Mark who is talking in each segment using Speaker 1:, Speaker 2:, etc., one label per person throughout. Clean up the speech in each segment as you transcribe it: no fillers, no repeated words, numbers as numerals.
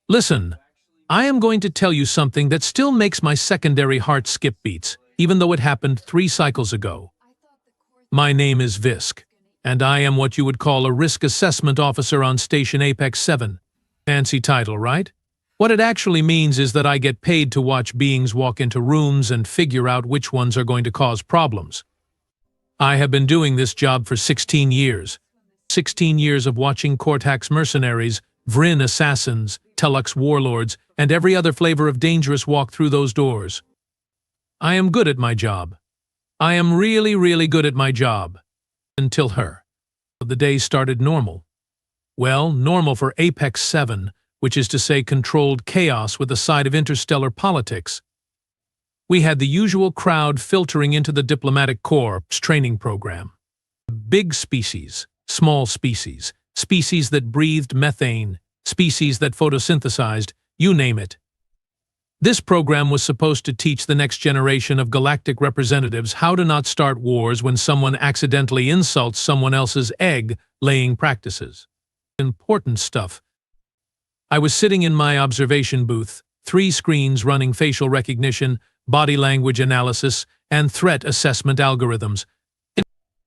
Speaker 1: Listen, I am going to tell you something that still makes my secondary heart skip beats, even though it happened 3 cycles ago. My name is Visk, and I am what you would call a risk assessment officer on Station Apex 7. Fancy title, right? What it actually means is that I get paid to watch beings walk into rooms and figure out which ones are going to cause problems. I have been doing this job for 16 years. 16 years of watching Cortax mercenaries, Vryn assassins, Telux warlords, and every other flavor of dangerous walk through those doors. I am good at my job. I am really good at my job. Until her. The day started normal. Well, normal for Apex 7, which is to say controlled chaos with a side of interstellar politics. We had the usual crowd filtering into the diplomatic corps training program. Big species, small species, species that breathed methane, species that photosynthesized, you name it. This program was supposed to teach the next generation of galactic representatives how to not start wars when someone accidentally insults someone else's egg-laying practices. Important stuff. I was sitting in my observation booth, 3 screens running facial recognition, body language analysis, and threat assessment algorithms.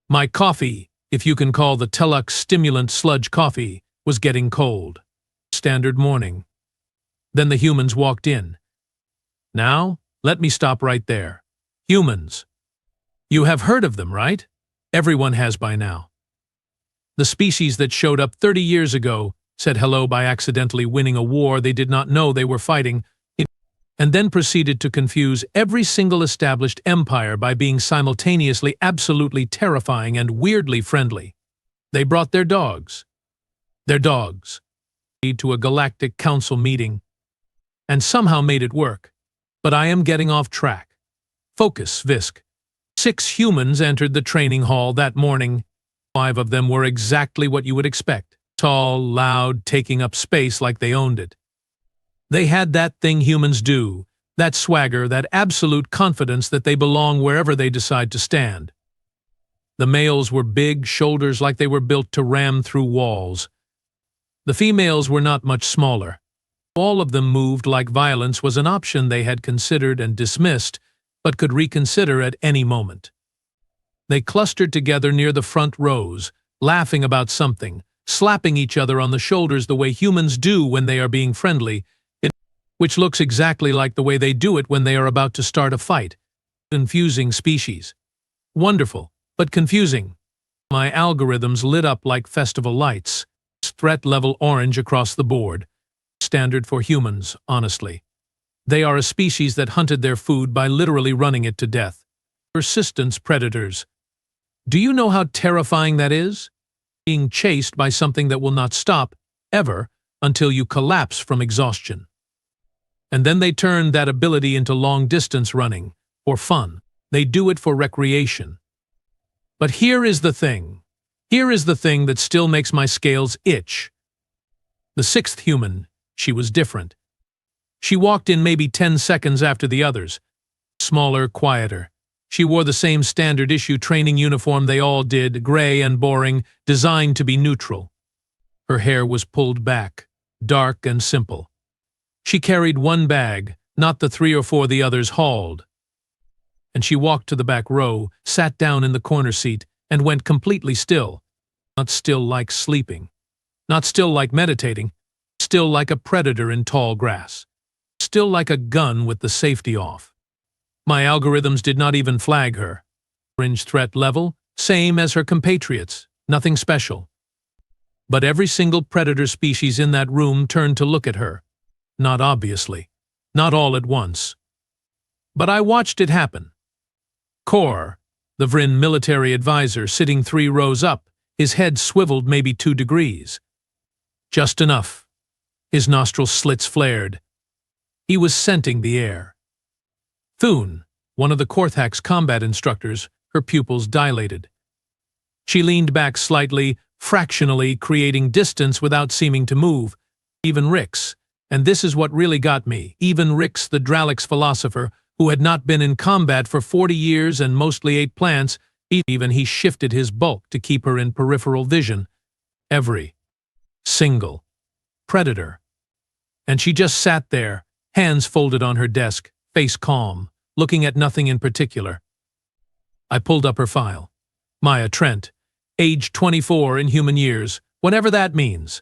Speaker 1: My coffee, if you can call the Telux stimulant sludge coffee, was getting cold. Standard morning. Then the humans walked in. Now, let me stop right there. Humans. You have heard of them, right? Everyone has by now. The species that showed up 30 years ago said hello by accidentally winning a war they did not know they were fighting, and then proceeded to confuse every single established empire by being simultaneously absolutely terrifying and weirdly friendly. They brought their dogs. To a galactic council meeting, and somehow made it work. But I am getting off track. Focus, Visk. 6 humans entered the training hall that morning. 5 of them were exactly what you would expect. Tall, loud, taking up space like they owned it. They had that thing humans do, that swagger, that absolute confidence that they belong wherever they decide to stand. The males were big, shoulders like they were built to ram through walls. The females were not much smaller. All of them moved like violence was an option they had considered and dismissed, but could reconsider at any moment. They clustered together near the front rows, laughing about something, slapping each other on the shoulders the way humans do when they are being friendly, which looks exactly like the way they do it when they are about to start a fight. Confusing species. Wonderful, but confusing. My algorithms lit up like festival lights. Threat level orange across the board. Standard for humans, honestly. They are a species that hunted their food by literally running it to death. Persistence predators. Do you know how terrifying that is? Being chased by something that will not stop, ever, until you collapse from exhaustion. And then they turn that ability into long-distance running, for fun. They do it for recreation. But here is the thing. Here is the thing that still makes my scales itch. The 6th human, she was different. She walked in maybe 10 seconds after the others. Smaller, quieter. She wore the same standard-issue training uniform they all did, gray and boring, designed to be neutral. Her hair was pulled back, dark and simple. She carried 1 bag, not the 3 or 4 the others hauled. And she walked to the back row, sat down in the corner seat, and went completely still. Not still like sleeping. Not still like meditating. Still like a predator in tall grass. Still like a gun with the safety off. My algorithms did not even flag her. Orange threat level, same as her compatriots, nothing special. But every single predator species in that room turned to look at her. Not obviously. Not all at once. But I watched it happen. Kor, the Vryn military advisor, sitting 3 rows up, his head swiveled maybe 2 degrees. Just enough. His nostril slits flared. He was scenting the air. Thune, one of the Cortax combat instructors, her pupils dilated. She leaned back slightly, fractionally, creating distance without seeming to move. Even Rix, and this is what really got me, even Rix, the Dralix philosopher, who had not been in combat for 40 years and mostly ate plants, even he shifted his bulk to keep her in peripheral vision. Every single predator And she just sat there, hands folded on her desk, face calm, looking at nothing in particular. I pulled up her file. Maya Trent, age 24 in human years, whatever that means.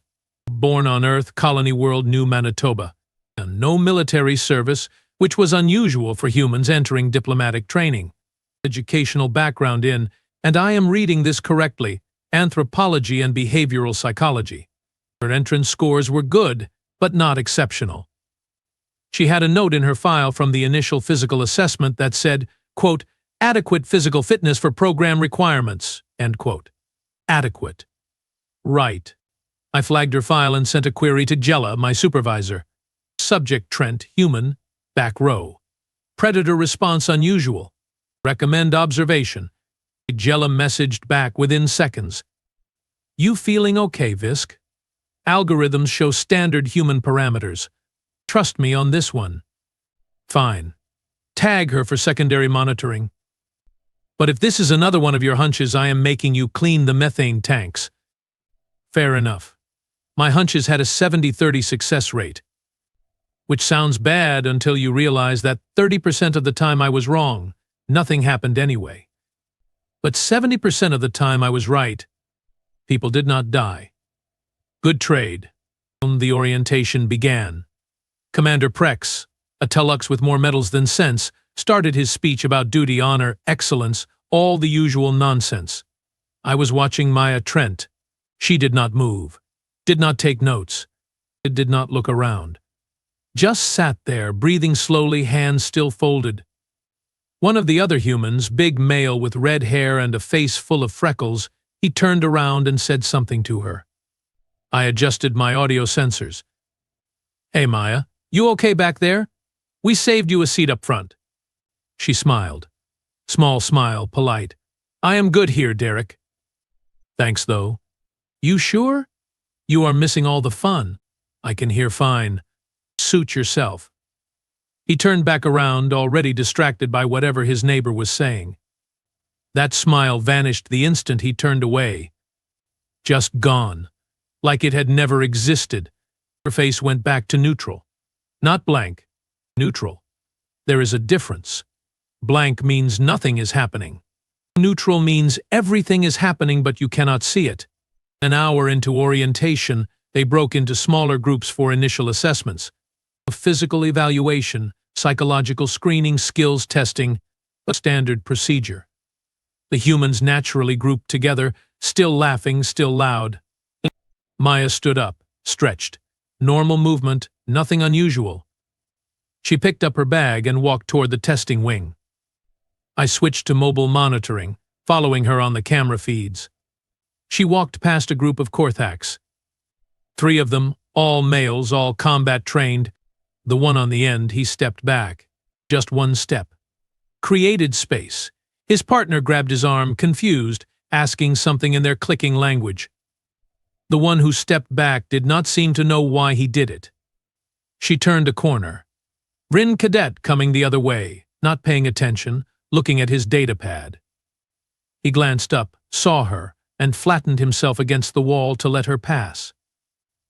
Speaker 1: Born on Earth, Colony World, New Manitoba. And no military service, which was unusual for humans entering diplomatic training. Educational background in, and I am reading this correctly, anthropology and behavioral psychology. Her entrance scores were good, but not exceptional. She had a note in her file from the initial physical assessment that said, quote, adequate physical fitness for program requirements, end quote. Adequate. Right. I flagged her file and sent a query to Jella, my supervisor. Subject Trent, human, back row. Predator response unusual. Recommend observation. Jella messaged back within seconds. You feeling okay, Visk? Algorithms show standard human parameters. Trust me on this one. Fine. Tag her for secondary monitoring. But if this is another one of your hunches, I am making you clean the methane tanks. Fair enough. My hunches had a 70-30 success rate. Which sounds bad until you realize that 30% of the time I was wrong. Nothing happened anyway. But 70% of the time I was right. People did not die. Good trade. The orientation began. Commander Prex, a Telux with more medals than sense, started his speech about duty, honor, excellence, all the usual nonsense. I was watching Maya Trent. She did not move, did not take notes, did not look around. Just sat there, breathing slowly, hands still folded. One of the other humans, big male with red hair and a face full of freckles, he turned around and said something to her. I adjusted my audio sensors. Hey Maya, you okay back there? We saved you a seat up front. She smiled. Small smile, polite. I am good here, Derek. Thanks, though. You sure? You are missing all the fun. I can hear fine. Suit yourself. He turned back around, already distracted by whatever his neighbor was saying. That smile vanished the instant he turned away. Just gone. Like it had never existed. Her face went back to neutral. Not blank. Neutral. There is a difference. Blank means nothing is happening. Neutral means everything is happening but you cannot see it. An hour into orientation, they broke into smaller groups for initial assessments. A physical evaluation, psychological screening, skills testing, a standard procedure. The humans naturally grouped together, still laughing, still loud. Maya stood up, stretched. Normal movement, nothing unusual. She picked up her bag and walked toward the testing wing. I switched to mobile monitoring, following her on the camera feeds. She walked past a group of Korthaks. 3 of them, all males, all combat trained. The one on the end, he stepped back. Just one step. Created space. His partner grabbed his arm, confused, asking something in their clicking language. The one who stepped back did not seem to know why he did it. She turned a corner. Rin Cadet coming the other way, not paying attention, looking at his datapad. He glanced up, saw her, and flattened himself against the wall to let her pass.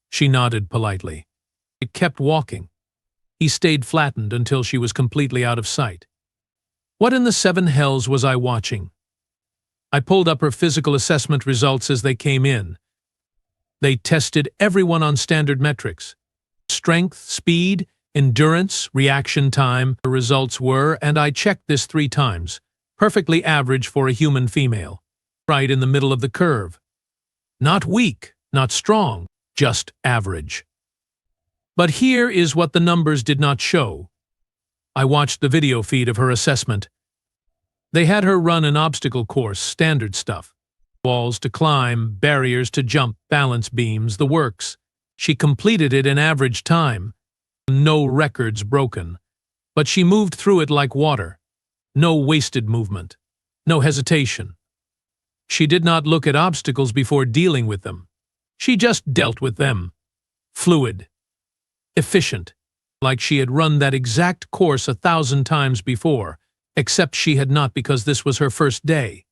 Speaker 1: She nodded politely. It kept walking. He stayed flattened until she was completely out of sight. What in the 7 hells was I watching? I pulled up her physical assessment results as they came in. They tested everyone on standard metrics. Strength, speed, endurance, reaction time. The results were, and I checked this 3 times, perfectly average for a human female. Right in the middle of the curve. Not weak, not strong, just average. But here is what the numbers did not show. I watched the video feed of her assessment. They had her run an obstacle course, standard stuff. Walls to climb, barriers to jump, balance beams, the works. She completed it in average time. No records broken. But she moved through it like water. No wasted movement. No hesitation. She did not look at obstacles before dealing with them. She just dealt with them. Fluid. Efficient. Like she had run that exact course 1,000 times before, except she had not because this was her first day.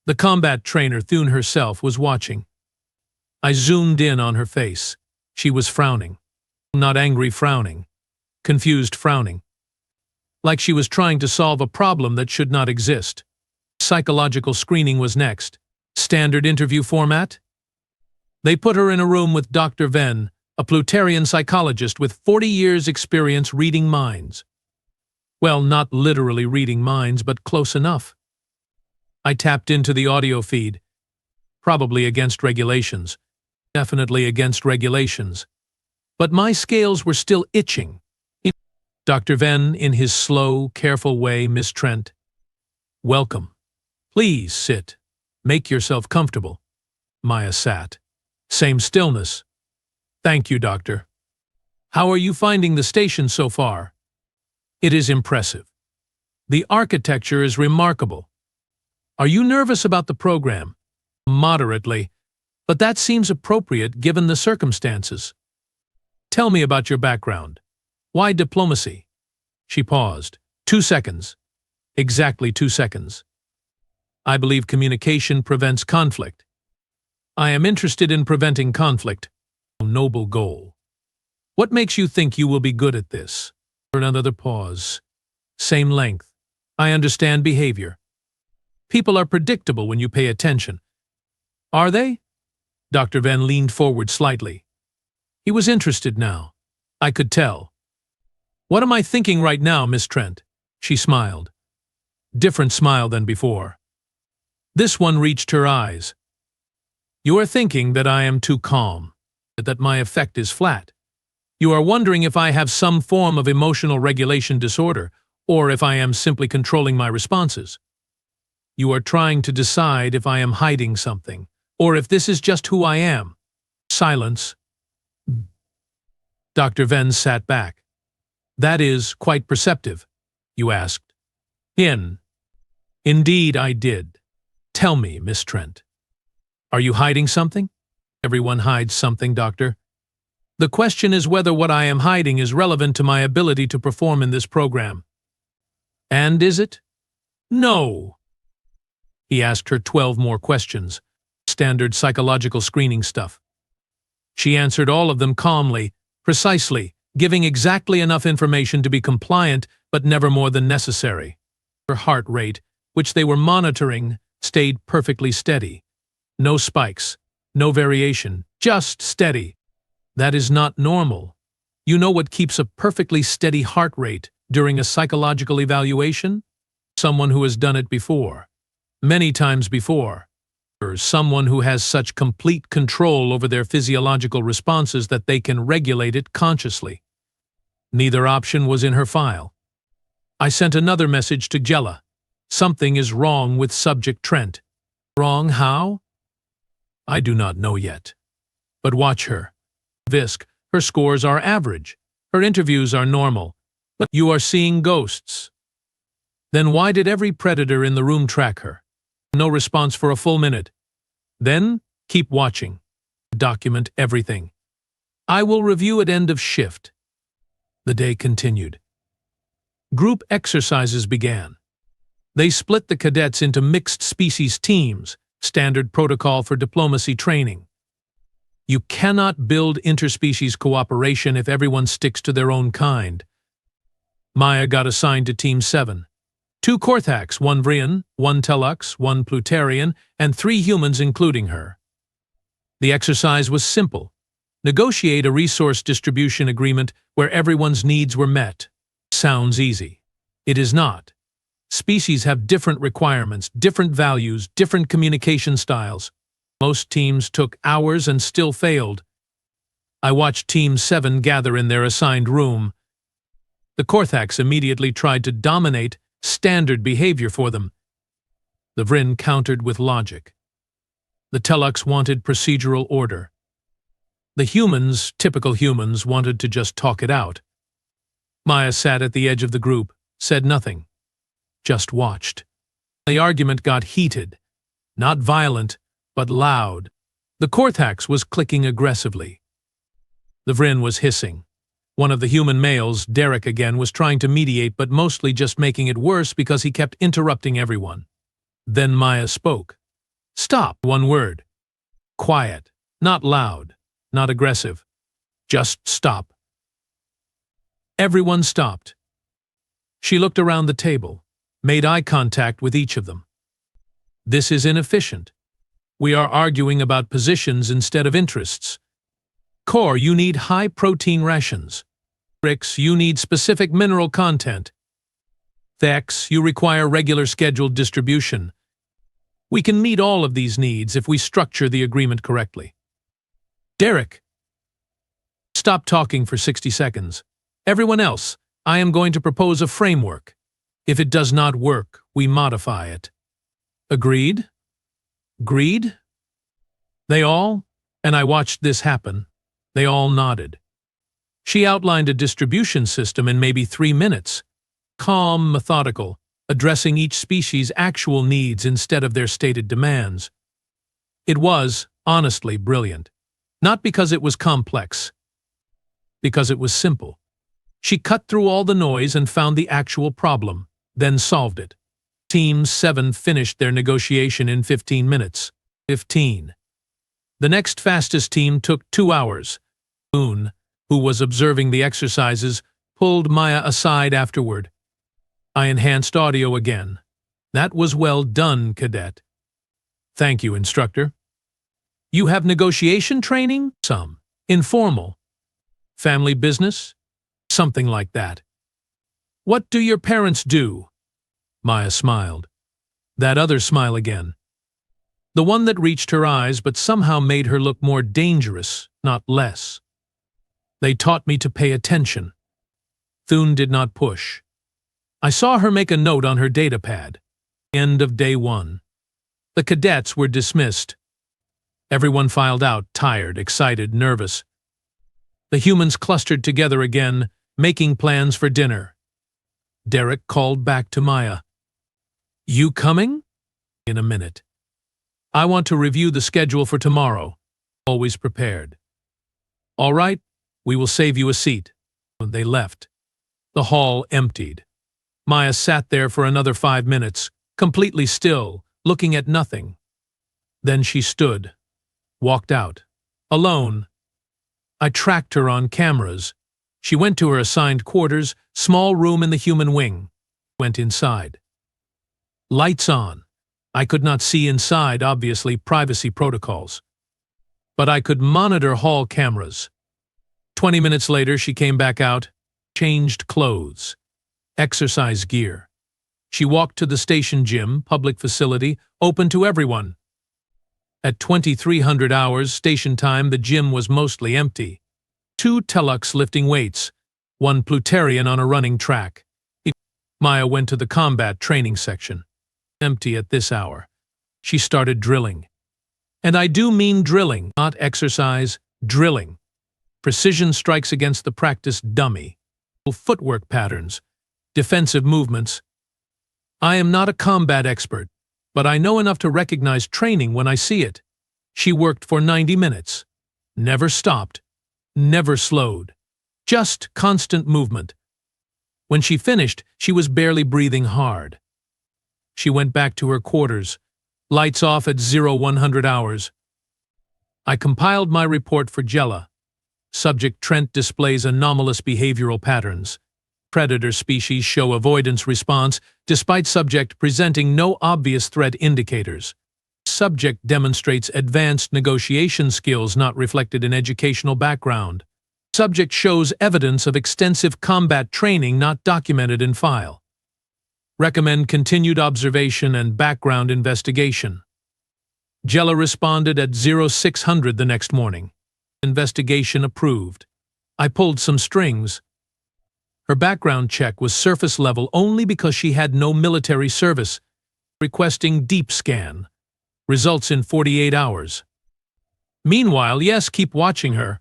Speaker 1: The combat trainer, Thune herself, was watching. I zoomed in on her face. She was frowning. Not angry frowning. Confused frowning. Like she was trying to solve a problem that should not exist. Psychological screening was next. Standard interview format? They put her in a room with Dr. Venn, a Plutarian psychologist with 40 years' experience reading minds. Well, not literally reading minds, but close enough. I tapped into the audio feed. Probably against regulations. Definitely against regulations. But my scales were still itching. Dr. Venn, in his slow, careful way, Miss Trent. Welcome. Please sit. Make yourself comfortable. Maya sat. Same stillness. Thank you, Doctor. How are you finding the station so far? It is impressive. The architecture is remarkable. Are you nervous about the program? Moderately, but that seems appropriate given the circumstances. Tell me about your background. Why diplomacy? She paused. 2 seconds. Exactly 2 seconds. I believe communication prevents conflict. I am interested in preventing conflict. Noble goal. What makes you think you will be good at this? Another pause. Same length. I understand behavior. People are predictable when you pay attention. Are they? Dr. Venn leaned forward slightly. He was interested now. I could tell. What am I thinking right now, Miss Trent? She smiled. Different smile than before. This one reached her eyes. You are thinking that I am too calm, that my effect is flat. You are wondering if I have some form of emotional regulation disorder, or if I am simply controlling my responses. You are trying to decide if I am hiding something, or if this is just who I am. Silence. Dr. Venn sat back. That is quite perceptive, you asked. Indeed I did. Tell me, Miss Trent. Are you hiding something? Everyone hides something, Doctor. The question is whether what I am hiding is relevant to my ability to perform in this program. And is it? No. He asked her 12 more questions, standard psychological screening stuff. She answered all of them calmly, precisely, giving exactly enough information to be compliant, but never more than necessary. Her heart rate, which they were monitoring, stayed perfectly steady. No spikes, no variation, just steady. That is not normal. You know what keeps a perfectly steady heart rate during a psychological evaluation? Someone who has done it before. Many times before. Or someone who has such complete control over their physiological responses that they can regulate it consciously. Neither option was in her file. I sent another message to Jella. Something is wrong with subject Trent. Wrong how? I do not know yet. But watch her. Visk, her scores are average. Her interviews are normal. But you are seeing ghosts. Then why did every predator in the room track her? No response for a full minute. Then, keep watching. Document everything. I will review at end of shift. The day continued. Group exercises began. They split the cadets into mixed species teams, standard protocol for diplomacy training. You cannot build interspecies cooperation if everyone sticks to their own kind. Maya got assigned to Team 7. 2 Korthax, 1 Vrian, 1 Telux, 1 Plutarian, and 3 humans including her. The exercise was simple. Negotiate a resource distribution agreement where everyone's needs were met. Sounds easy. It is not. Species have different requirements, different values, different communication styles. Most teams took hours and still failed. I watched Team 7 gather in their assigned room. The Korthax immediately tried to dominate standard behavior for them. The Vrin countered with logic. The Telux wanted procedural order. The humans, typical humans, wanted to just talk it out. Maya sat at the edge of the group, said nothing. Just watched. The argument got heated. Not violent, but loud. The Korthax was clicking aggressively. The Vrin was hissing. One of the human males, Derek again, was trying to mediate but mostly just making it worse because he kept interrupting everyone. Then Maya spoke. Stop, 1 word. Quiet. Not loud. Not aggressive. Just stop. Everyone stopped. She looked around the table, made eye contact with each of them. This is inefficient. We are arguing about positions instead of interests. Core, you need high-protein rations. Rix, you need specific mineral content. Thex, you require regular scheduled distribution. We can meet all of these needs if we structure the agreement correctly. Derek, stop talking for 60 seconds. Everyone else, I am going to propose a framework. If it does not work, we modify it. Agreed? Agreed? They all, and I watched this happen, they all nodded. She outlined a distribution system in maybe 3 minutes. Calm, methodical, addressing each species' actual needs instead of their stated demands. It was, honestly, brilliant. Not because it was complex, because it was simple. She cut through all the noise and found the actual problem, then solved it. Team 7 finished their negotiation in 15 minutes. 15. The next fastest team took 2 hours. Boone, who was observing the exercises, pulled Maya aside afterward. I enhanced audio again. That was well done, cadet. Thank you, instructor. You have negotiation training? Some. Informal. Family business? Something like that. What do your parents do? Maya smiled. That other smile again. The one that reached her eyes but somehow made her look more dangerous, not less. They taught me to pay attention. Thune did not push. I saw her make a note on her datapad. End of day 1. The cadets were dismissed. Everyone filed out, tired, excited, nervous. The humans clustered together again, making plans for dinner. Derek called back to Maya. You coming? In a minute. I want to review the schedule for tomorrow. Always prepared. All right, we will save you a seat. They left. The hall emptied. Maya sat there for another 5 minutes, completely still, looking at nothing. Then she stood, walked out, alone. I tracked her on cameras. She went to her assigned quarters, small room in the human wing. Went inside. Lights on. I could not see inside, obviously, privacy protocols. But I could monitor hall cameras. 20 minutes later, she came back out, changed clothes. Exercise gear. She walked to the station gym, public facility, open to everyone. At 2300 hours station time, the gym was mostly empty. 2 Telux lifting weights, 1 Plutarian on a running track. Maya went to the combat training section. Empty at this hour. She started drilling. And I do mean drilling, not exercise, drilling. Precision strikes against the practice dummy. Footwork patterns. Defensive movements. I am not a combat expert, but I know enough to recognize training when I see it. She worked for 90 minutes. Never stopped. Never slowed. Just constant movement. When she finished, she was barely breathing hard. She went back to her quarters. Lights off at 0100 hours. I compiled my report for Jella. Subject Trent displays anomalous behavioral patterns. Predator species show avoidance response despite subject presenting no obvious threat indicators. Subject demonstrates advanced negotiation skills not reflected in educational background. Subject shows evidence of extensive combat training not documented in file. Recommend continued observation and background investigation. Jella responded at 0600 the next morning. Investigation approved. I pulled some strings. Her background check was surface level only because she had no military service. Requesting deep scan. Results in 48 hours. Meanwhile, yes, keep watching her.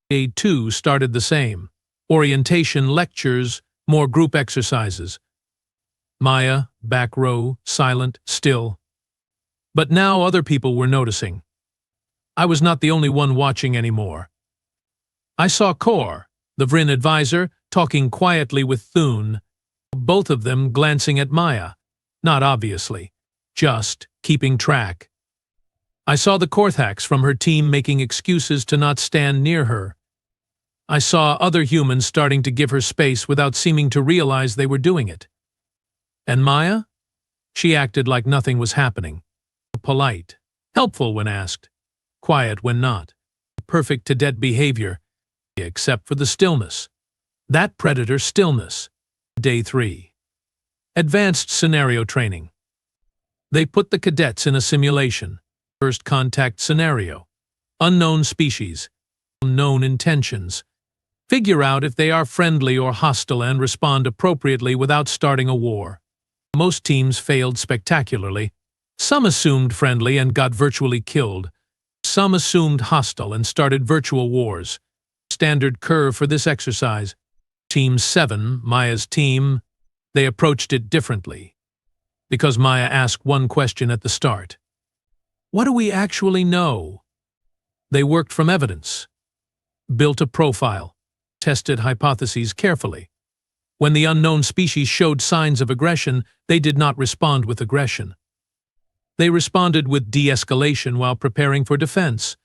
Speaker 1: Day 2 started the same. Orientation, lectures, more group exercises. Maya, back row, silent, still. But now other people were noticing. I was not the only one watching anymore. I saw Kor, the Vryn advisor, talking quietly with Thune, both of them glancing at Maya, not obviously, just keeping track. I saw the Korthax from her team making excuses to not stand near her. I saw other humans starting to give her space without seeming to realize they were doing it. And Maya? She acted like nothing was happening. Polite. Helpful when asked. Quiet when not. Perfect to dead behavior, except for the stillness. That predator stillness. Day 3. Advanced scenario training. They put the cadets in a simulation. First contact scenario. Unknown species. Unknown intentions. Figure out if they are friendly or hostile and respond appropriately without starting a war. Most teams failed spectacularly. Some assumed friendly and got virtually killed. Some assumed hostile and started virtual wars. Standard curve for this exercise. Team 7, Maya's team, they approached it differently. Because Maya asked one question at the start. What do we actually know? They worked from evidence. Built a profile. Tested hypotheses carefully. When the unknown species showed signs of aggression, they did not respond with aggression. They responded with de-escalation while preparing for defense.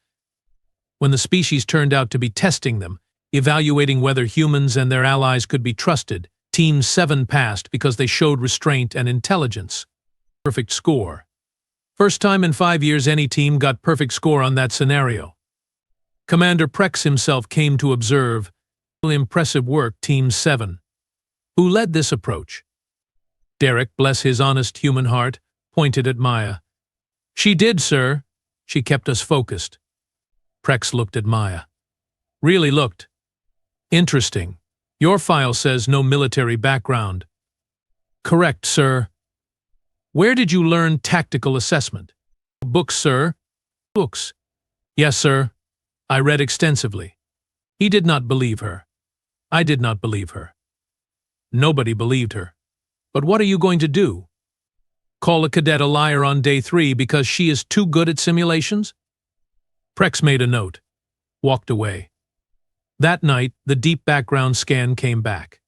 Speaker 1: When the species turned out to be testing them, evaluating whether humans and their allies could be trusted, Team 7 passed because they showed restraint and intelligence. Perfect score. First time in 5 years any team got perfect score on that scenario. Commander Prex himself came to observe. Impressive work, Team 7. Who led this approach? Derek, bless his honest human heart, pointed at Maya. She did, sir. She kept us focused. Prex looked at Maya. Really looked. Interesting. Your file says no military background. Correct, sir. Where did you learn tactical assessment? Books, sir. Books. Yes, sir. I read extensively. He did not believe her. I did not believe her. Nobody believed her. But what are you going to do? Call a cadet a liar on day 3 because she is too good at simulations? Prex made a note. Walked away. That night, the deep background scan came back.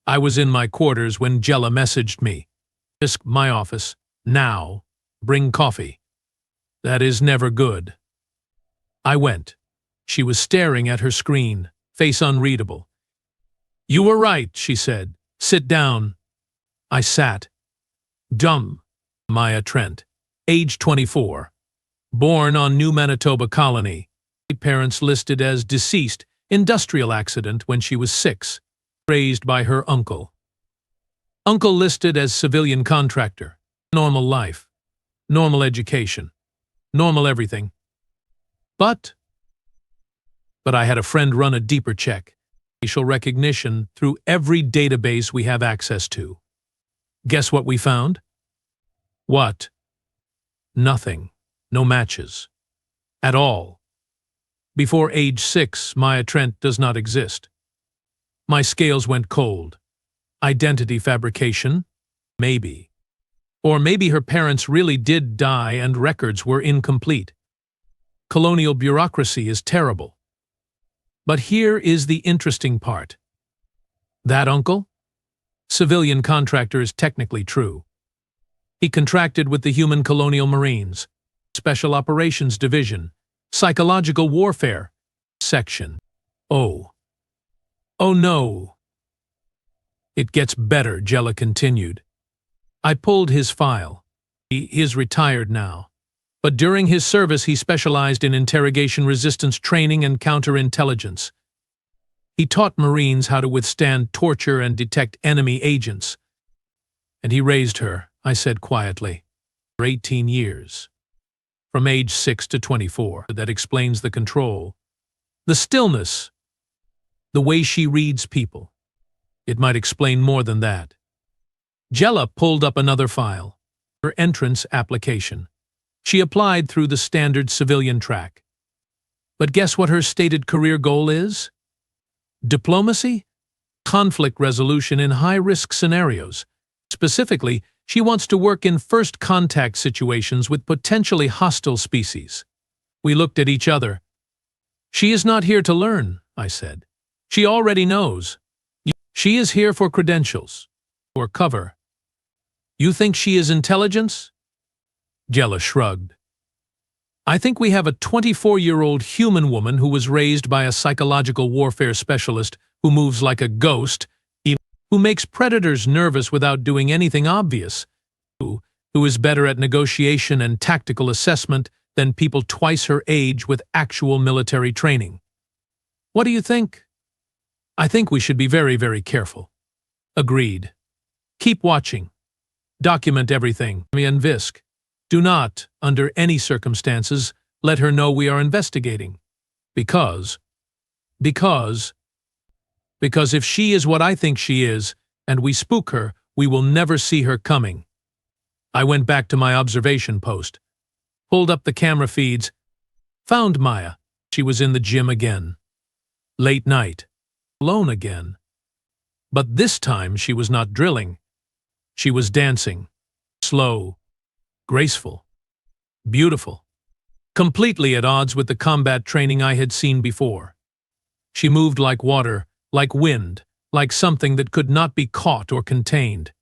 Speaker 1: I was in my quarters when Jella messaged me. My office. Now. Bring coffee. That is never good. I went. She was staring at her screen, face unreadable. You were right, she said. Sit down. I sat. Dumb. Maya Trent. Age 24. Born on New Manitoba Colony. Parents listed as deceased, industrial accident when she was 6. Raised by her uncle. Uncle listed as civilian contractor. Normal life. Normal education. Normal everything. But I had a friend run a deeper check. Facial recognition through every database we have access to. Guess what we found? What? Nothing. No matches. At all. Before age 6, Maya Trent does not exist. My scales went cold. Identity fabrication? Maybe. Or maybe her parents really did die and records were incomplete. Colonial bureaucracy is terrible. But here is the interesting part. That uncle? Civilian contractor is technically true. He contracted with the Human Colonial Marines, Special Operations Division, Psychological Warfare Section. Oh. Oh no. It gets better, Jella continued. I pulled his file. He is retired now. But during his service he specialized in interrogation resistance training and counterintelligence. He taught Marines how to withstand torture and detect enemy agents. And he raised her, I said quietly, for 18 years. From age 6 to 24. That explains the control. The stillness. The way she reads people. It might explain more than that. Jella pulled up another file. Her entrance application. She applied through the standard civilian track. But guess what her stated career goal is? Diplomacy? Conflict resolution in high-risk scenarios. Specifically, she wants to work in first contact situations with potentially hostile species. We looked at each other. She is not here to learn, I said. She already knows. She is here for credentials. Or cover. You think she is intelligence? Jella shrugged. I think we have a 24-year-old human woman who was raised by a psychological warfare specialist who moves like a ghost, who makes predators nervous without doing anything obvious, who is better at negotiation and tactical assessment than people twice her age with actual military training. What do you think? I think we should be very, very careful. Agreed. Keep watching. Document everything. And Visk. Do not, under any circumstances, let her know we are investigating. Because if she is what I think she is, and we spook her, we will never see her coming. I went back to my observation post, pulled up the camera feeds, found Maya. She was in the gym again. Late night. Alone again. But this time she was not drilling. She was dancing. Slow. Graceful. Beautiful. Completely at odds with the combat training I had seen before. She moved like water, like wind, like something that could not be caught or contained.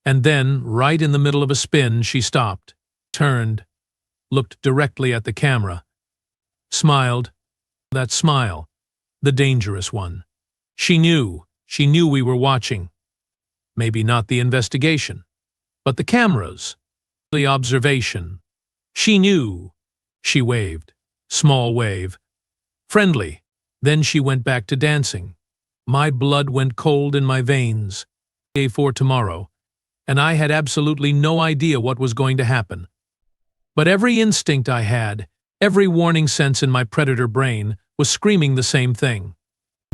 Speaker 1: And then, right in the middle of a spin, she stopped, turned, looked directly at the camera, smiled. That smile, the dangerous one. She knew we were watching. Maybe not the investigation, but the cameras, the observation. She knew. She waved. Small wave. Friendly. Then she went back to dancing. My blood went cold in my veins. For tomorrow, and I had absolutely no idea what was going to happen. But every instinct I had, every warning sense in my predator brain, was screaming the same thing.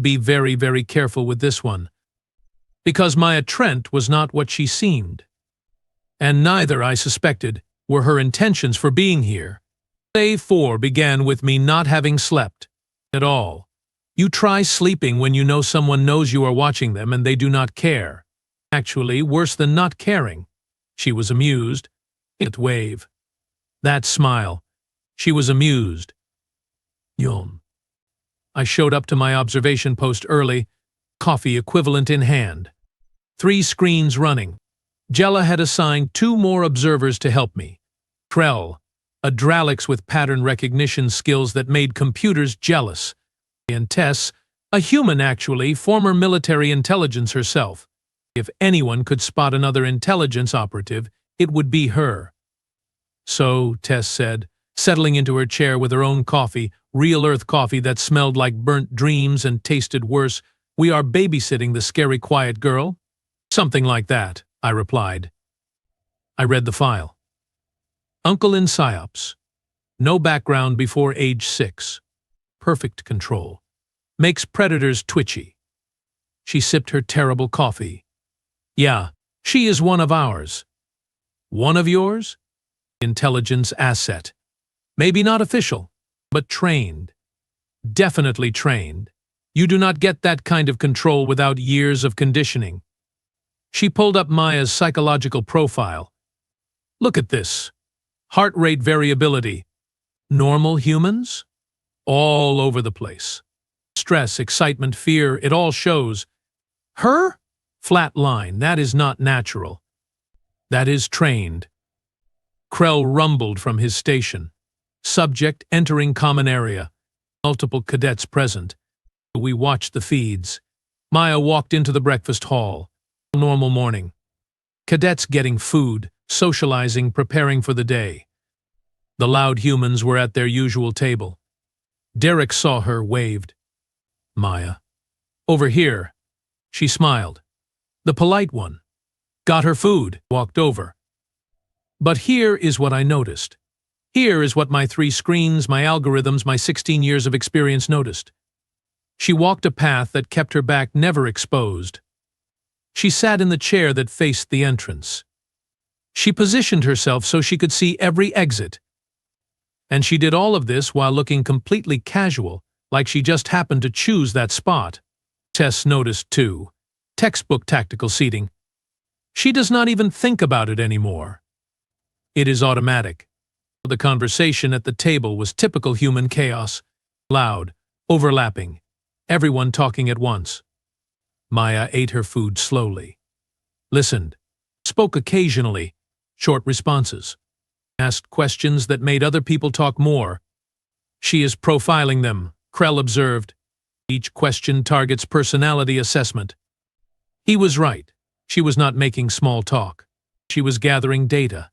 Speaker 1: Be very, very careful with this one. Because Maya Trent was not what she seemed. And neither, I suspected, were her intentions for being here. Day 4 began with me not having slept at all. You try sleeping when you know someone knows you are watching them and they do not care. Actually, worse than not caring. She was amused. That wave. That smile. She was amused. Yawn. I showed up to my observation post early, coffee equivalent in hand. 3 screens running. Jella had assigned 2 more observers to help me. Krell, a Dralix with pattern recognition skills that made computers jealous. And Tess, a human actually, former military intelligence herself. If anyone could spot another intelligence operative, it would be her. So, Tess said, settling into her chair with her own coffee, real earth coffee that smelled like burnt dreams and tasted worse, we are babysitting the scary quiet girl? Something like that, I replied. I read the file. Uncle in PsyOps. No background before age 6. Perfect control. Makes predators twitchy. She sipped her terrible coffee. Yeah, she is one of ours. One of yours? Intelligence asset. Maybe not official, but trained. Definitely trained. You do not get that kind of control without years of conditioning. She pulled up Maya's psychological profile. Look at this. Heart rate variability. Normal humans? All over the place. Stress, excitement, fear, it all shows. Her? Flat line, that is not natural. That is trained. Krell rumbled from his station. Subject entering common area. Multiple cadets present. We watched the feeds. Maya walked into the breakfast hall. Normal morning. Cadets getting food, socializing, preparing for the day. The loud humans were at their usual table. Derek saw her, waved. Maya. Over here. She smiled. The polite one. Got her food, walked over. But here is what I noticed. Here is what my 3 screens, my algorithms, my 16 years of experience noticed. She walked a path that kept her back never exposed. She sat in the chair that faced the entrance. She positioned herself so she could see every exit. And she did all of this while looking completely casual, like she just happened to choose that spot. Tess noticed too. Textbook tactical seating. She does not even think about it anymore. It is automatic. The conversation at the table was typical human chaos. Loud, overlapping, everyone talking at once. Maya ate her food slowly. Listened. Spoke occasionally. Short responses. Asked questions that made other people talk more. She is profiling them, Krell observed. Each question targets personality assessment. He was right. She was not making small talk. She was gathering data,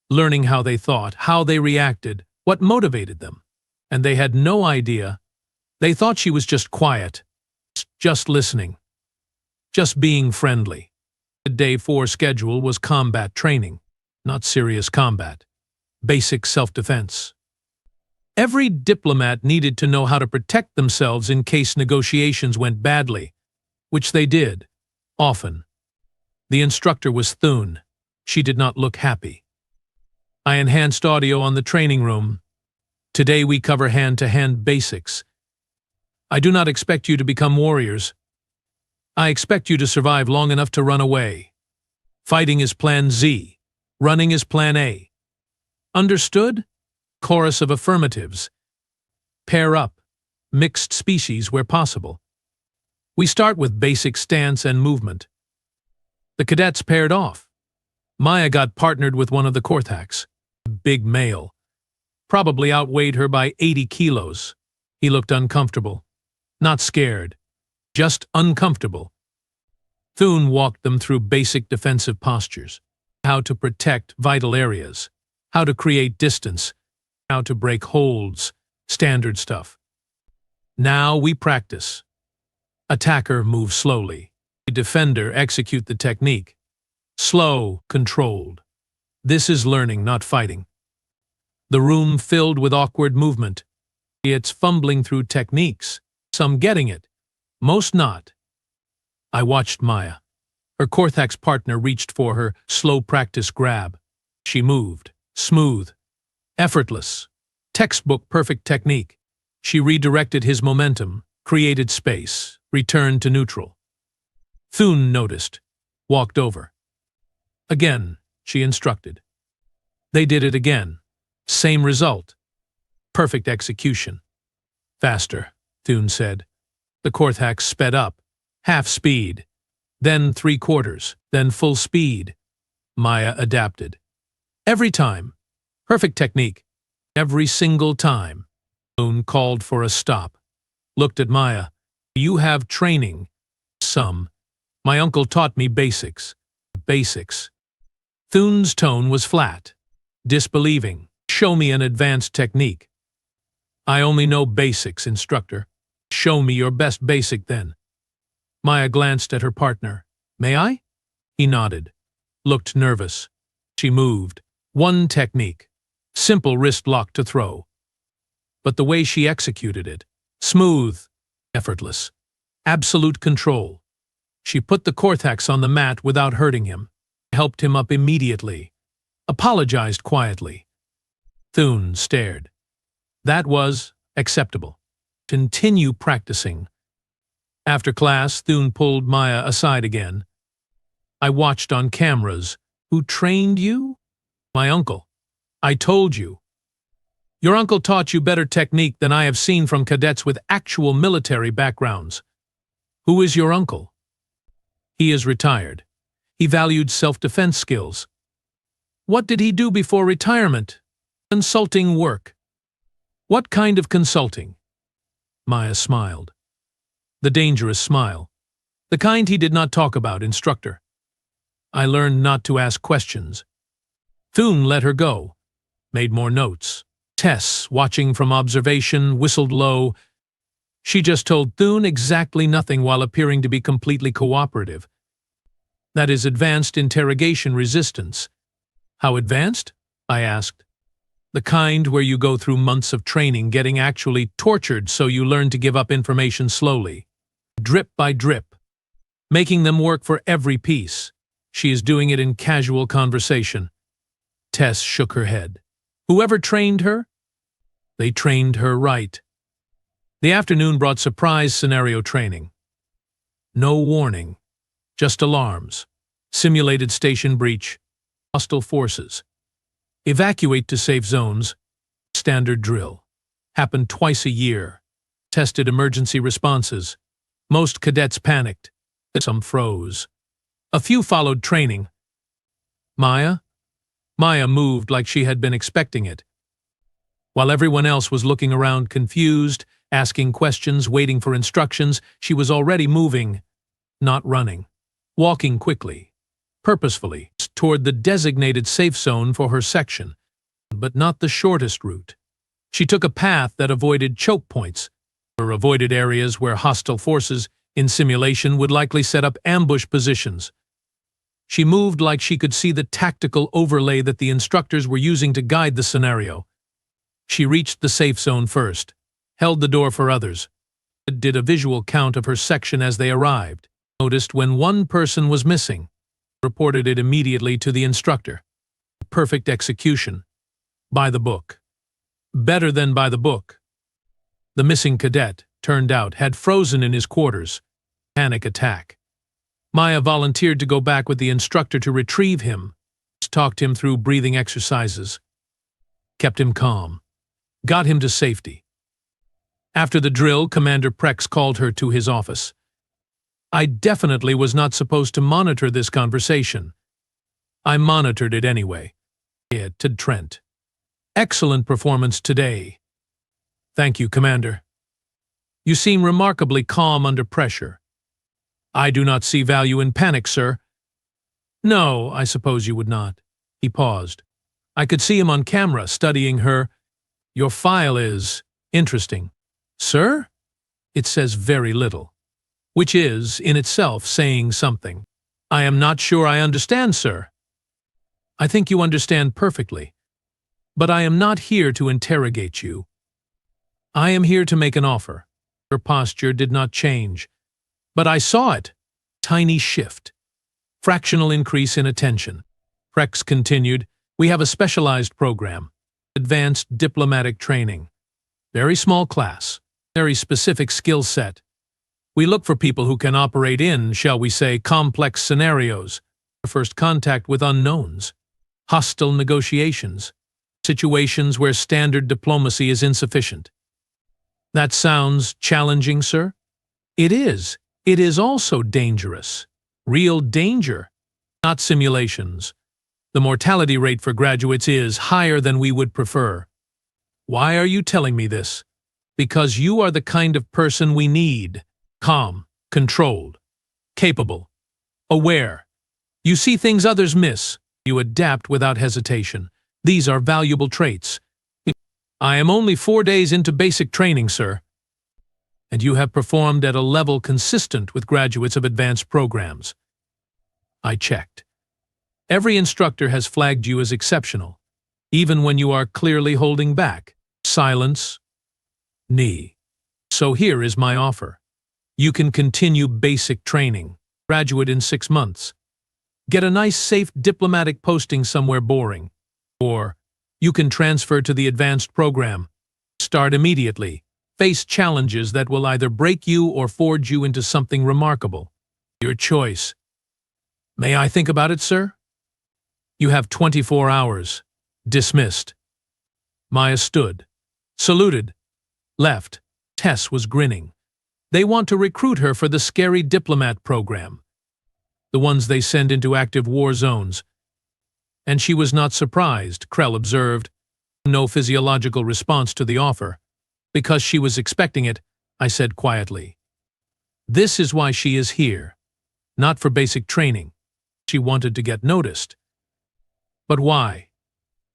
Speaker 1: learning how they thought, how they reacted, what motivated them. And they had no idea. They thought she was just quiet, just listening, just being friendly. The Day 4 schedule was combat training, not serious combat, basic self-defense. Every diplomat needed to know how to protect themselves in case negotiations went badly, which they did, often. The instructor was Thune. She did not look happy. I enhanced audio on the training room. Today we cover hand-to-hand basics. I do not expect you to become warriors. I expect you to survive long enough to run away. Fighting is Plan Z. Running is Plan A. Understood? Chorus of affirmatives. Pair up. Mixed species where possible. We start with basic stance and movement. The cadets paired off. Maya got partnered with one of the Korthaks. A big male. Probably outweighed her by 80 kilos. He looked uncomfortable. Not scared. Just uncomfortable. Thune walked them through basic defensive postures. How to protect vital areas. How to create distance. How to break holds. Standard stuff. Now we practice. Attacker move slowly. Defender execute the technique. Slow, controlled. This is learning, not fighting. The room filled with awkward movement. It's fumbling through techniques. Some getting it. Most not. I watched Maya. Her Korthak's partner reached for her, slow practice grab. She moved. Smooth. Effortless. Textbook perfect technique. She redirected his momentum, created space, returned to neutral. Thune noticed. Walked over. Again, she instructed. They did it again. Same result. Perfect execution. Faster, Thune said. The Korthak sped up. Half speed. Then 3/4. Then full speed. Maya adapted. Every time. Perfect technique. Every single time. Thune called for a stop. Looked at Maya. You have training. Some. My uncle taught me basics. Basics. Thune's tone was flat. Disbelieving. Show me an advanced technique. I only know basics, instructor. Show me your best basic then. Maya glanced at her partner. May I? He nodded. Looked nervous. She moved. One technique. Simple wrist lock to throw. But the way she executed it. Smooth. Effortless. Absolute control. She put the Korthaks on the mat without hurting him. Helped him up immediately. Apologized quietly. Thune stared. That was acceptable. Continue practicing. After class, Thune pulled Maya aside again. I watched on cameras. Who trained you? My uncle. I told you. Your uncle taught you better technique than I have seen from cadets with actual military backgrounds. Who is your uncle? He is retired. He valued self-defense skills. What did he do before retirement? Consulting work. What kind of consulting? Maya smiled. The dangerous smile. The kind he did not talk about, instructor. I learned not to ask questions. Thune let her go. Made more notes. Tess, watching from observation, whistled low. She just told Thune exactly nothing while appearing to be completely cooperative. That is advanced interrogation resistance. How advanced? I asked. The kind where you go through months of training getting actually tortured so you learn to give up information slowly. Drip by drip. Making them work for every piece. She is doing it in casual conversation. Tess shook her head. Whoever trained her? They trained her right. The afternoon brought surprise scenario training. No warning. Just alarms. Simulated station breach. Hostile forces. Evacuate to safe zones. Standard drill. Happened twice a year. Tested emergency responses. Most cadets panicked. Some froze. A few followed training. Maya? Maya moved like she had been expecting it. While everyone else was looking around confused, asking questions, waiting for instructions, she was already moving, not running, walking quickly, purposefully, toward the designated safe zone for her section, but not the shortest route. She took a path that avoided choke points, or avoided areas where hostile forces in simulation would likely set up ambush positions. She moved like she could see the tactical overlay that the instructors were using to guide the scenario. She reached the safe zone first, held the door for others, did a visual count of her section as they arrived, noticed when one person was missing, reported it immediately to the instructor. Perfect execution. By the book. Better than by the book. The missing cadet, turned out, had frozen in his quarters. Panic attack. Maya volunteered to go back with the instructor to retrieve him, talked him through breathing exercises, kept him calm, got him to safety. After the drill, Commander Prex called her to his office. I definitely was not supposed to monitor this conversation. I monitored it anyway. To Trent. Excellent performance today. Thank you, Commander. You seem remarkably calm under pressure. I do not see value in panic, sir. No, I suppose you would not. He paused. I could see him on camera studying her. Your file is interesting. Sir? It says very little, which is, in itself, saying something. I am not sure I understand, sir. I think you understand perfectly. But I am not here to interrogate you. I am here to make an offer. Her posture did not change. But I saw it. Tiny shift. Fractional increase in attention. Prex continued, we have a specialized program. Advanced diplomatic training. Very small class. Very specific skill set. We look for people who can operate in, shall we say, complex scenarios. First contact with unknowns. Hostile negotiations. Situations where standard diplomacy is insufficient. That sounds challenging, sir? It is. It is also dangerous. Real danger. Not simulations. The mortality rate for graduates is higher than we would prefer. Why are you telling me this? Because you are the kind of person we need. Calm, controlled, capable, aware. You see things others miss. You adapt without hesitation. These are valuable traits. I am only 4 days into basic training, sir. And you have performed at a level consistent with graduates of advanced programs. I checked. Every instructor has flagged you as exceptional, even when you are clearly holding back. Silence. Knee. So here is my offer. You can continue basic training, graduate in 6 months. Get a nice, safe diplomatic posting somewhere boring. Or you can transfer to the advanced program. Start immediately. Face challenges that will either break you or forge you into something remarkable. Your choice. May I think about it, sir? You have 24 hours. Dismissed. Maya stood, saluted, left. Tess was grinning. They want to recruit her for the scary diplomat program. The ones they send into active war zones. And she was not surprised, Krell observed. No physiological response to the offer. Because she was expecting it, I said quietly. This is why she is here. Not for basic training. She wanted to get noticed. But why?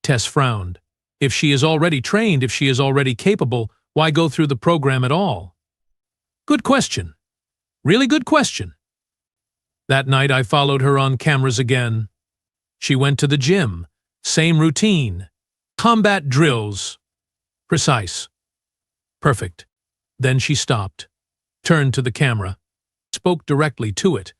Speaker 1: Tess frowned. If she is already trained, if she is already capable, why go through the program at all? Good question. Really good question. That night I followed her on cameras again. She went to the gym. Same routine. Combat drills. Precise. Perfect. Then she stopped, turned to the camera, spoke directly to it.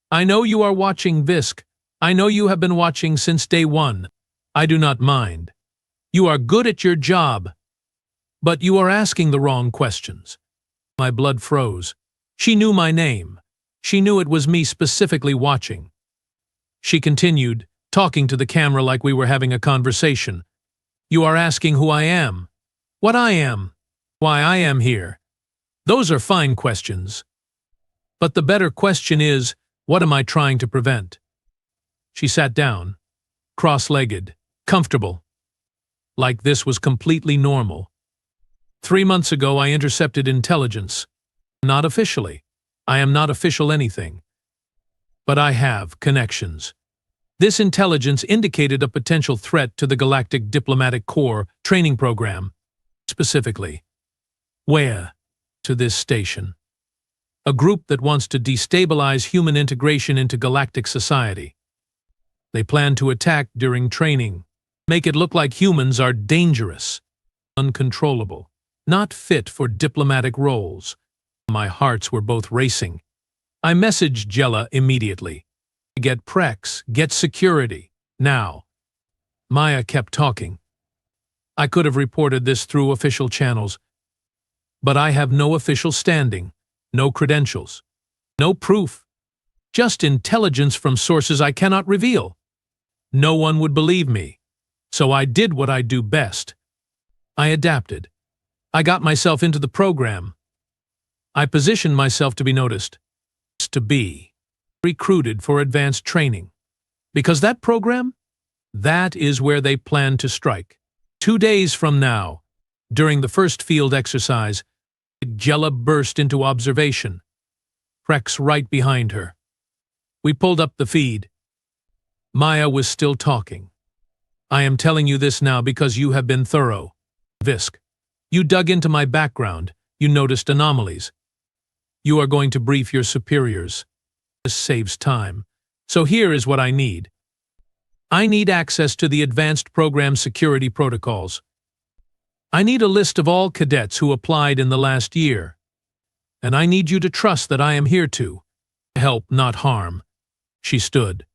Speaker 1: I know you are watching Visk. I know you have been watching since day one. I do not mind. You are good at your job. But you are asking the wrong questions. My blood froze. She knew my name. She knew it was me specifically watching. She continued, talking to the camera like we were having a conversation. You are asking who I am, what I am, why I am here. Those are fine questions. But the better question is, what am I trying to prevent? She sat down, cross-legged, comfortable. Like this was completely normal. 3 months ago I intercepted intelligence. Not officially. I am not official anything. But I have connections. This intelligence indicated a potential threat to the Galactic Diplomatic Corps training program. Specifically, where? To this station. A group that wants to destabilize human integration into galactic society. They plan to attack during training, make it look like humans are dangerous, uncontrollable, not fit for diplomatic roles. My hearts were both racing. I messaged Jella immediately. Get Prex, get security, now. Maya kept talking. I could have reported this through official channels, but I have no official standing, no credentials, no proof, just intelligence from sources I cannot reveal. No one would believe me, so I did what I do best. I adapted. I got myself into the program. I positioned myself to be noticed, to be recruited for advanced training. Because that program, that is where they plan to strike. 2 days from now, during the first field exercise, Jella burst into observation. Prex right behind her. We pulled up the feed. Maya was still talking. I am telling you this now because you have been thorough. Visk. You dug into my background. You noticed anomalies. You are going to brief your superiors. This saves time. So here is what I need. I need access to the advanced program security protocols. I need a list of all cadets who applied in the last year. And I need you to trust that I am here to help, not harm. She stood,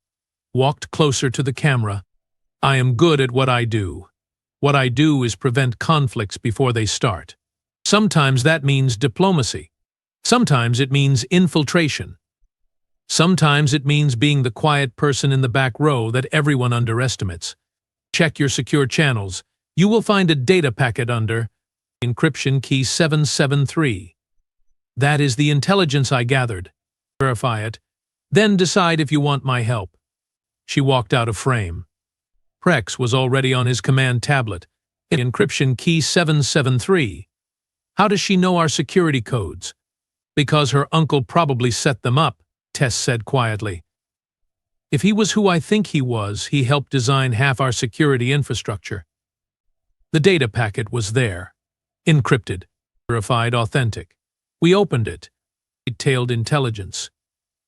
Speaker 1: walked closer to the camera. I am good at what I do. What I do is prevent conflicts before they start. Sometimes that means diplomacy. Sometimes it means infiltration. Sometimes it means being the quiet person in the back row that everyone underestimates. Check your secure channels. You will find a data packet under encryption key 773. That is the intelligence I gathered. Verify it. Then decide if you want my help. She walked out of frame. Prex was already on his command tablet. Encryption key 773. How does she know our security codes? Because her uncle probably set them up, Tess said quietly. If he was who I think he was, he helped design half our security infrastructure. The data packet was there. Encrypted. Verified authentic. We opened it. Detailed intelligence.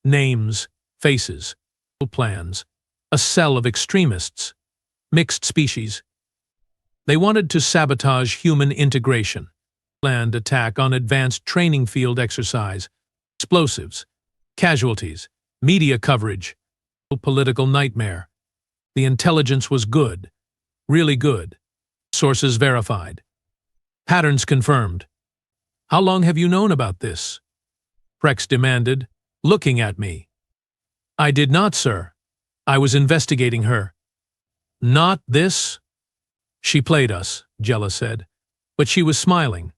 Speaker 1: Names, faces, plans. A cell of extremists. Mixed species. They wanted to sabotage human integration. Planned attack on advanced training field exercise. Explosives. Casualties. Media coverage. Political nightmare. The intelligence was good. Really good. Sources verified. Patterns confirmed. How long have you known about this? Prex demanded, looking at me. I did not, sir. I was investigating her. Not this? She played us, Jella said, but she was smiling.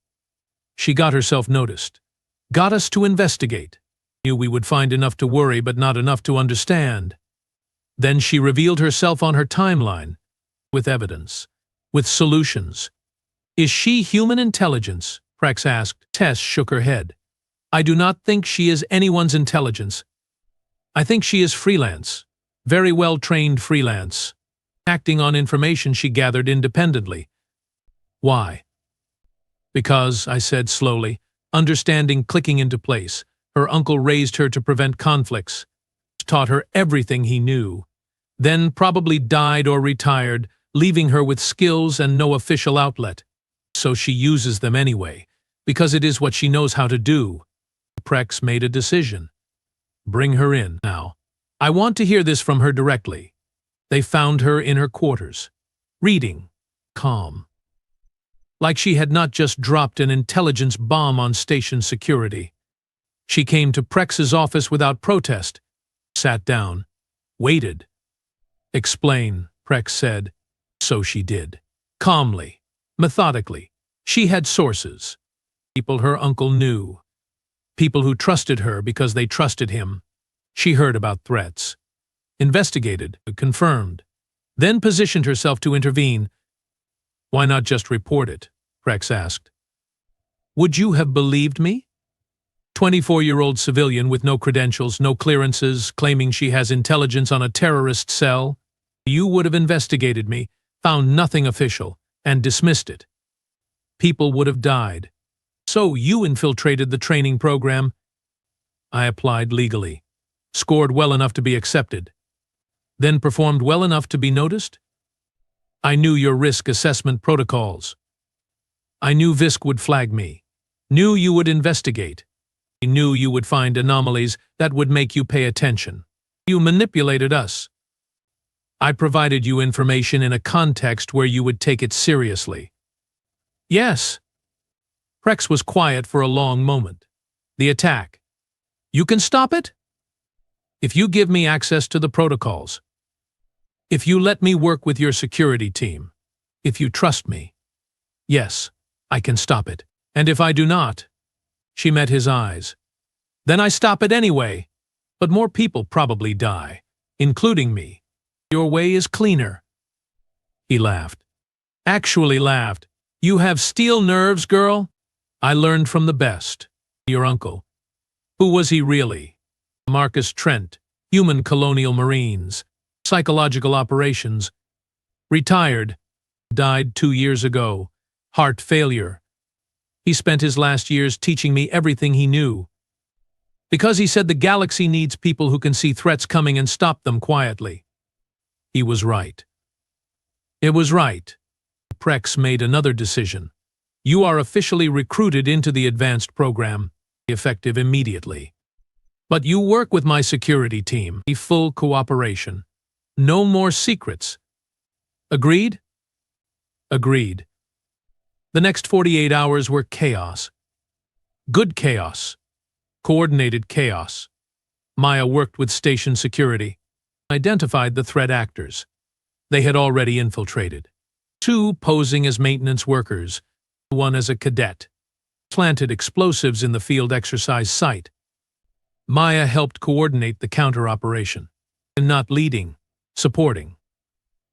Speaker 1: She got herself noticed. Got us to investigate. Knew we would find enough to worry but not enough to understand. Then she revealed herself on her timeline, with evidence, with solutions. Is she human intelligence? Prex asked. Tess shook her head. I do not think she is anyone's intelligence. I think she is freelance, very well-trained freelance, acting on information she gathered independently. Why? Because, I said slowly, understanding clicking into place. Her uncle raised her to prevent conflicts, taught her everything he knew, then probably died or retired, leaving her with skills and no official outlet. So she uses them anyway, because it is what she knows how to do. Prex made a decision. Bring her in now. I want to hear this from her directly. They found her in her quarters, reading, calm. Like she had not just dropped an intelligence bomb on station security. She came to Prex's office without protest, sat down, waited. Explain, Prex said. So she did. Calmly, methodically. She had sources. People her uncle knew. People who trusted her because they trusted him. She heard about threats. Investigated, confirmed. then positioned herself to intervene. "Why not just report it?" Prex asked. "Would you have believed me? 24-year-old civilian with no credentials, no clearances, claiming she has intelligence on a terrorist cell? You would have investigated me, found nothing official, and dismissed it. People would have died. So you infiltrated the training program." "I applied legally, scored well enough to be accepted, then performed well enough to be noticed. I knew your risk assessment protocols. I knew VISC would flag me, knew you would investigate. I knew you would find anomalies that would make you pay attention. You manipulated us. I provided you information in a context where you would take it seriously." "Yes." Prex was quiet for a long moment. "The attack. You can stop it? If you give me access to the protocols. If you let me work with your security team. If you trust me. Yes, I can stop it. And if I do not," she met his eyes, "then I stop it anyway. But more people probably die, including me. Your way is cleaner." He laughed. Actually laughed. "You have steel nerves, girl. I learned from the best. Your uncle. Who was he really? Marcus Trent, human colonial marines, psychological operations. Retired. Died 2 years ago. Heart failure. He spent his last years teaching me everything he knew. Because he said the galaxy needs people who can see threats coming and stop them quietly. He was right. It was right." Prex made another decision. "You are officially recruited into the advanced program, effective immediately. But you work with my security team, full cooperation. No more secrets. Agreed?" "Agreed." The next 48 hours were chaos. Good chaos. Coordinated chaos. Maya worked with station security, identified the threat actors. They had already infiltrated. 2 posing as maintenance workers, 1 as a cadet, planted explosives in the field exercise site. Maya helped coordinate the counter-operation, and not leading, supporting,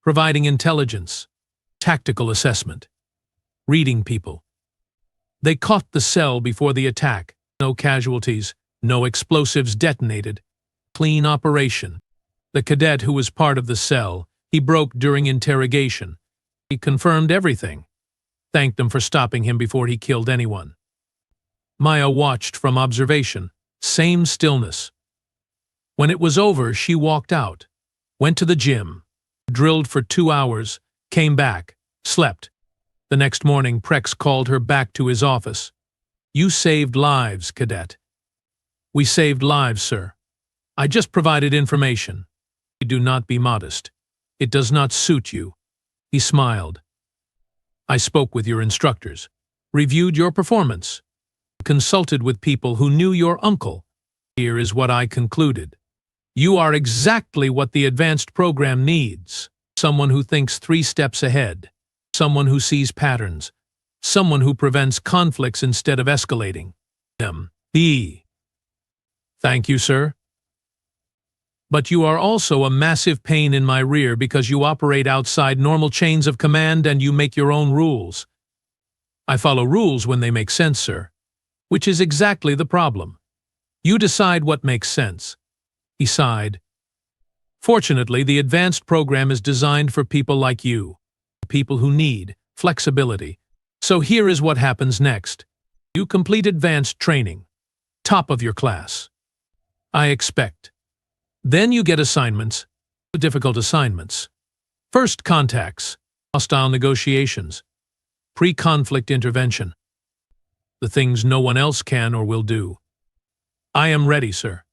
Speaker 1: providing intelligence, tactical assessment, reading people. They caught the cell before the attack. No casualties, no explosives detonated. Clean operation. The cadet who was part of the cell, he broke during interrogation. He confirmed everything. Thanked them for stopping him before he killed anyone. Maya watched from observation. Same stillness. When it was over, she walked out, went to the gym, drilled for 2 hours, came back, slept. The next morning, Prex called her back to his office. "You saved lives, cadet." "We saved lives, sir. I just provided information. Do not be modest. It does not suit you." He smiled. "I spoke with your instructors, reviewed your performance, consulted with people who knew your uncle. Here is what I concluded. You are exactly what the advanced program needs. Someone who thinks 3 steps ahead. Someone who sees patterns. Someone who prevents conflicts instead of escalating them. Thank you, sir. But you are also a massive pain in my rear because you operate outside normal chains of command and you make your own rules. I follow rules when they make sense, sir. Which is exactly the problem. You decide what makes sense." He sighed. "Fortunately, the advanced program is designed for people like you. People who need flexibility. So here is what happens next. You complete advanced training. Top of your class. I expect. Then you get assignments. Difficult assignments. First contacts. Hostile negotiations. Pre-conflict intervention. The things no one else can or will do. I am ready, sir."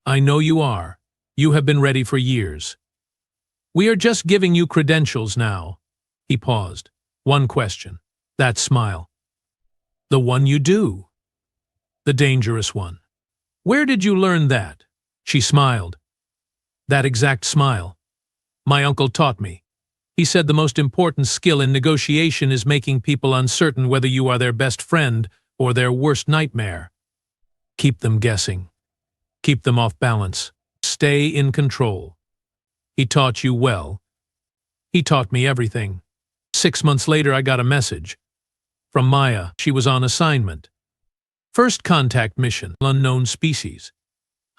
Speaker 1: "I know you are. You have been ready for years. We are just giving you credentials now." He paused. "One question. That smile. The one you do. The dangerous one. Where did you learn that?" She smiled. "That exact smile. My uncle taught me. He said the most important skill in negotiation is making people uncertain whether you are their best friend or their worst nightmare. Keep them guessing. Keep them off balance. Stay in control. He taught you well, He taught me everything. 6 months later, I got a message from Maya. She was on assignment. First contact mission, unknown species.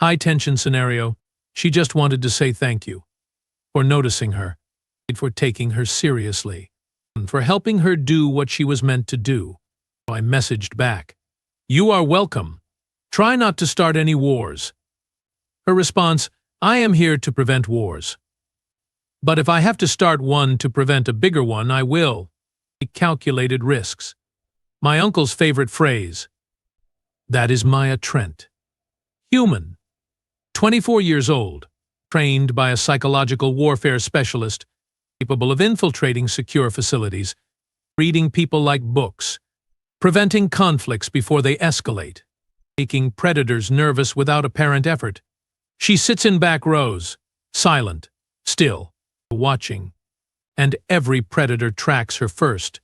Speaker 1: High-tension scenario. She just wanted to say thank you for noticing her, for taking her seriously, and for helping her do what she was meant to do. I messaged back, "You are welcome. Try not to start any wars." Her response, "I am here to prevent wars. But if I have to start one to prevent a bigger one, I will." Calculated risks. My uncle's favorite phrase. That is Maya Trent. Human. 24 years old, trained by a psychological warfare specialist, capable of infiltrating secure facilities, reading people like books, preventing conflicts before they escalate, making predators nervous without apparent effort. She sits in back rows, silent, still, watching, and every predator tracks her first.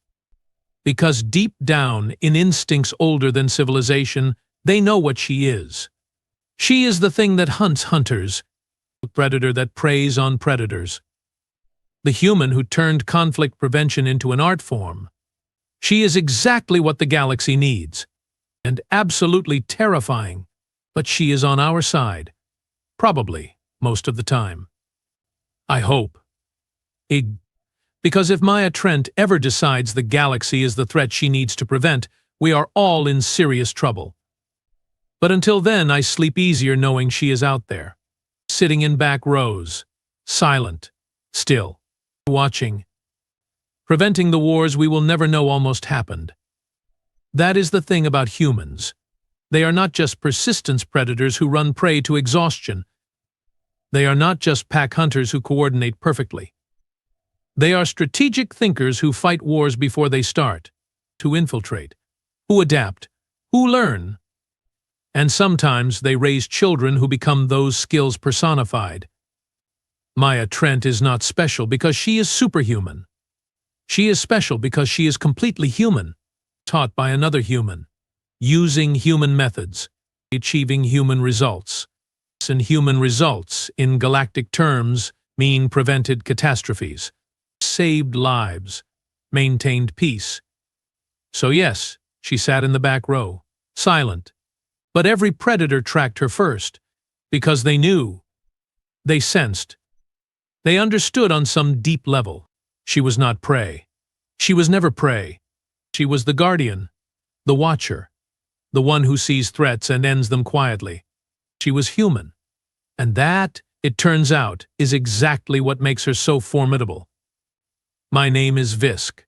Speaker 1: Because deep down, in instincts older than civilization, they know what she is. She is the thing that hunts hunters, the predator that preys on predators. The human who turned conflict prevention into an art form. She is exactly what the galaxy needs, and absolutely terrifying, but she is on our side, probably most of the time. I hope. Because if Maya Trent ever decides the galaxy is the threat she needs to prevent, we are all in serious trouble. But until then, I sleep easier knowing she is out there, sitting in back rows, silent, still, watching, preventing the wars we will never know almost happened. That is the thing about humans. They are not just persistence predators who run prey to exhaustion. They are not just pack hunters who coordinate perfectly. They are strategic thinkers who fight wars before they start, who infiltrate, who adapt, who learn. And sometimes they raise children who become those skills personified. Maya Trent is not special because she is superhuman. She is special because she is completely human, taught by another human, using human methods, achieving human results. And human results, in galactic terms, mean prevented catastrophes, saved lives, maintained peace. So yes, she sat in the back row, silent. But every predator tracked her first, because they knew, they sensed, they understood on some deep level. She was not prey. She was never prey. She was the guardian, the watcher, the one who sees threats and ends them quietly. She was human. And that, it turns out, is exactly what makes her so formidable. My name is Visk.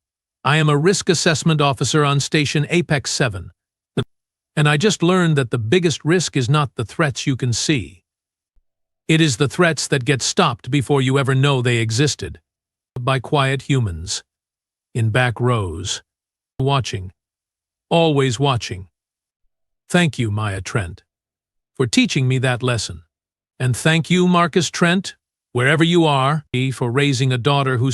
Speaker 1: I am a risk assessment officer on Station Apex 7. And I just learned that the biggest risk is not the threats you can see. It is the threats that get stopped before you ever know they existed. By quiet humans. In back rows. Watching. Always watching. Thank you, Maya Trent, for teaching me that lesson. And thank you, Marcus Trent, wherever you are, for raising a daughter who